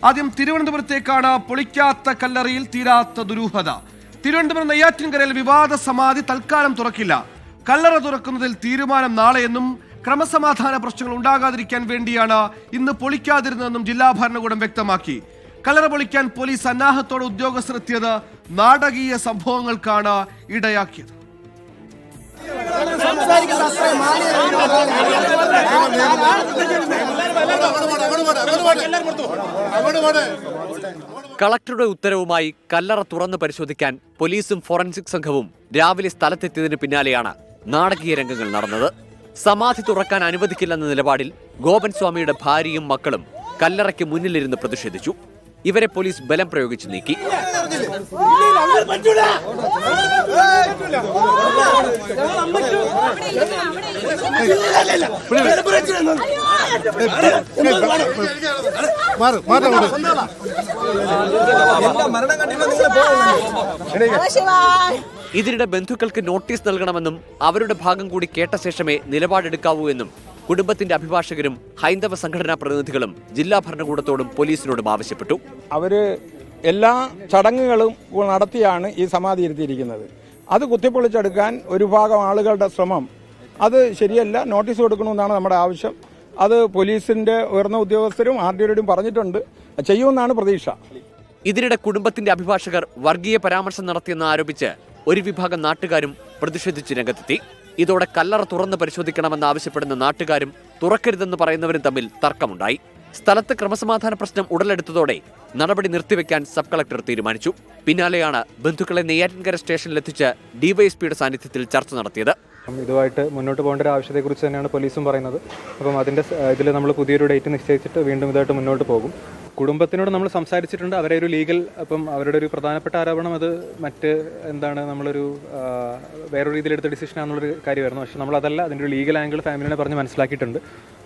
ആദ്യം തിരുവനന്തപുരത്തേക്കാണ്. പൊളിക്കാത്ത കല്ലറയിൽ തീരാത്ത ദുരൂഹത. തിരുവനന്തപുരം നെയ്യാറ്റിൻകരയിൽ വിവാദ സമാധി തൽക്കാലം തുറക്കില്ല. കല്ലറ തുറക്കുന്നതിൽ തീരുമാനം നാളെയെന്നും ക്രമസമാധാന പ്രശ്നങ്ങൾ ഉണ്ടാകാതിരിക്കാൻ വേണ്ടിയാണ് ഇന്ന് പൊളിക്കാതിരുന്നതെന്നും ജില്ലാ ഭരണകൂടം വ്യക്തമാക്കി. കല്ലറ പൊളിക്കാൻ പോലീസ് സന്നാഹത്തോടെ ഉദ്യോഗസ്ഥരെത്തിയത് നാടകീയ സംഭവങ്ങൾക്കാണ് ഇടയാക്കിയത്. കളക്ടറുടെ ഉത്തരവുമായി കല്ലറ തുറന്ന് പരിശോധിക്കാൻ പോലീസും ഫോറൻസിക് സംഘവും രാവിലെ സ്ഥലത്തെത്തിയതിന് പിന്നാലെയാണ് നാടകീയ രംഗങ്ങൾ നടന്നത്. സമാധി തുറക്കാൻ അനുവദിക്കില്ലെന്ന നിലപാടിൽ ഗോപൻ സ്വാമിയുടെ ഭാര്യയും മക്കളും കല്ലറയ്ക്ക് മുന്നിലിരുന്ന് പ്രതിഷേധിച്ചു. ഇവരെ പോലീസ് ബലം പ്രയോഗിച്ച് നീക്കി. ഇതിനിടെ ബന്ധുക്കൾക്ക് നോട്ടീസ് നൽകണമെന്നും അവരുടെ ഭാഗം കൂടി കേട്ട ശേഷമേ നിലപാടെടുക്കാവൂ എന്നും കുടുംബത്തിന്റെ അഭിഭാഷകരും ഹൈന്ദവ സംഘടനാ പ്രതിനിധികളും ജില്ലാ ഭരണകൂടത്തോടും പോലീസിനോടും ആവശ്യപ്പെട്ടു. അവര് എല്ലാ ചടങ്ങുകളും നടത്തിയാണ് ഈ സമാധി ഇരുത്തിയിരിക്കുന്നത്. അത് കുത്തിപ്പൊളിച്ചെടുക്കാൻ ഒരു ഭാഗം ആളുകളുടെ ശ്രമം അത് ശരിയല്ല. നോട്ടീസ് കൊടുക്കണമെന്നാണ് നമ്മുടെ ആവശ്യം. അത് പോലീസിന്റെ ഉയർന്ന ഉദ്യോഗസ്ഥരും ആർഡിഒയോടും പറഞ്ഞിട്ടുണ്ട്, ചെയ്യുമെന്നാണ് പ്രതീക്ഷ. ഇതിനിടെ കുടുംബത്തിന്റെ അഭിഭാഷകർ വർഗീയ പരാമർശം നടത്തിയെന്ന് ആരോപിച്ച് ഒരു വിഭാഗം നാട്ടുകാരും പ്രതിഷേധിച്ച് രംഗത്തെത്തി. ഇതോടെ കല്ലറ തുറന്ന് പരിശോധിക്കണമെന്ന് ആവശ്യപ്പെടുന്ന നാട്ടുകാരും തുറക്കരുതെന്ന് പറയുന്നവരും തമ്മിൽ തർക്കമുണ്ടായി. സ്ഥലത്ത് ക്രമസമാധാന പ്രശ്നം ഉടലെടുത്തതോടെ നടപടി നിർത്തിവെക്കാൻ സബ് കളക്ടർ തീരുമാനിച്ചു. പിന്നാലെയാണ് ബന്ധുക്കളെ നെയ്യാറ്റിൻകര സ്റ്റേഷനിലെത്തിച്ച് ഡിവൈഎസ്പിയുടെ സാന്നിധ്യത്തിൽ ചർച്ച നടത്തിയത്. ഇതുമായിട്ട് മുന്നോട്ട് പോകേണ്ട ഒരു ആവശ്യത്തെക്കുറിച്ച് തന്നെയാണ് പോലീസും പറയുന്നത്. അപ്പം അതിൻ്റെ ഇതിൽ നമ്മൾ പുതിയൊരു ഡേറ്റ് നിശ്ചയിച്ചിട്ട് വീണ്ടും ഇതായിട്ട് മുന്നോട്ട് പോകും. കുടുംബത്തിനോട് നമ്മൾ സംസാരിച്ചിട്ടുണ്ട്. അവരെ ഒരു ലീഗൽ അവരുടെ ഒരു പ്രധാനപ്പെട്ട ആരോപണം അത് നമ്മളൊരു വേറൊരു രീതിയിലെടുത്ത ഡിസിഷനാണെന്നുള്ളൊരു കാര്യമായിരുന്നു. പക്ഷേ നമ്മളതല്ല, അതിൻ്റെ ഒരു ലീഗൽ ആംഗിൾ ഫാമിലിനെ പറഞ്ഞ് മനസ്സിലാക്കിയിട്ടുണ്ട്,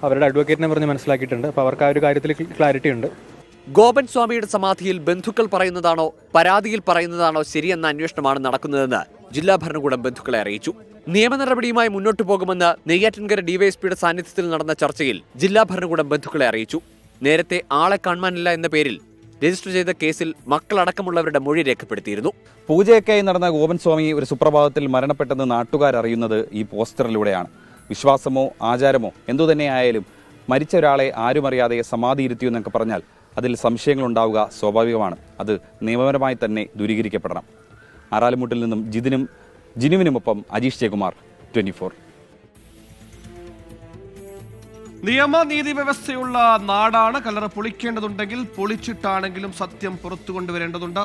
അവരുടെ അഡ്വക്കേറ്റിനെ പറഞ്ഞ് മനസ്സിലാക്കിയിട്ടുണ്ട്. അപ്പോൾ അവർക്ക് ആ ഒരു കാര്യത്തിൽ ക്ലാരിറ്റി ഉണ്ട്. ഗോപൻ സ്വാമിയുടെ സമാധിയിൽ ബന്ധുക്കൾ പറയുന്നതാണോ പരാതിയിൽ പറയുന്നതാണോ ശരിയെന്ന അന്വേഷണമാണ് നടക്കുന്നതെന്ന് ജില്ലാ ഭരണകൂടം ബന്ധുക്കളെ അറിയിച്ചു. നിയമ നടപടിയുമായി മുന്നോട്ടു പോകുമെന്ന് നെയ്യാറ്റിൻകര ഡിവൈഎസ്പിയുടെ സാന്നിധ്യത്തിൽ നടന്ന ചർച്ചയിൽ ജില്ലാ ഭരണകൂടം ബന്ധുക്കളെ അറിയിച്ചു. നേരത്തെ ആളെ കാണാനില്ല എന്ന പേരിൽ രജിസ്റ്റർ ചെയ്ത കേസിൽ മക്കളടക്കമുള്ളവരുടെ മൊഴി രേഖപ്പെടുത്തിയിരുന്നു. പൂജയൊക്കെയായി നടന്ന ഗോപൻ സ്വാമി ഒരു സുപ്രഭാതത്തിൽ മരണപ്പെട്ടെന്ന് നാട്ടുകാരറിയുന്നത് ഈ പോസ്റ്ററിലൂടെയാണ്. വിശ്വാസമോ ആചാരമോ എന്തുതന്നെയായാലും മരിച്ച ഒരാളെ ആരുമറിയാതെ സമാധി ഇരുത്തിയെന്നൊക്കെ പറഞ്ഞാൽ അതിൽ സംശയങ്ങളുണ്ടാവുക സ്വാഭാവികമാണ്. അത് നിയമപരമായി തന്നെ ദൂരീകരിക്കപ്പെടണം. ആറാലുമുട്ടിൽ നിന്നും ജിനുവിനുമൊപ്പം അജീഷ് ജയകുമാർ, 24. നിയമനീതി വ്യവസ്ഥയുള്ള നാടാണ്. കല്ലറ പൊളിക്കേണ്ടതുണ്ടെങ്കിൽ പൊളിച്ചിട്ടാണെങ്കിലും സത്യം പുറത്തു കൊണ്ടുവരേണ്ടതുണ്ട്.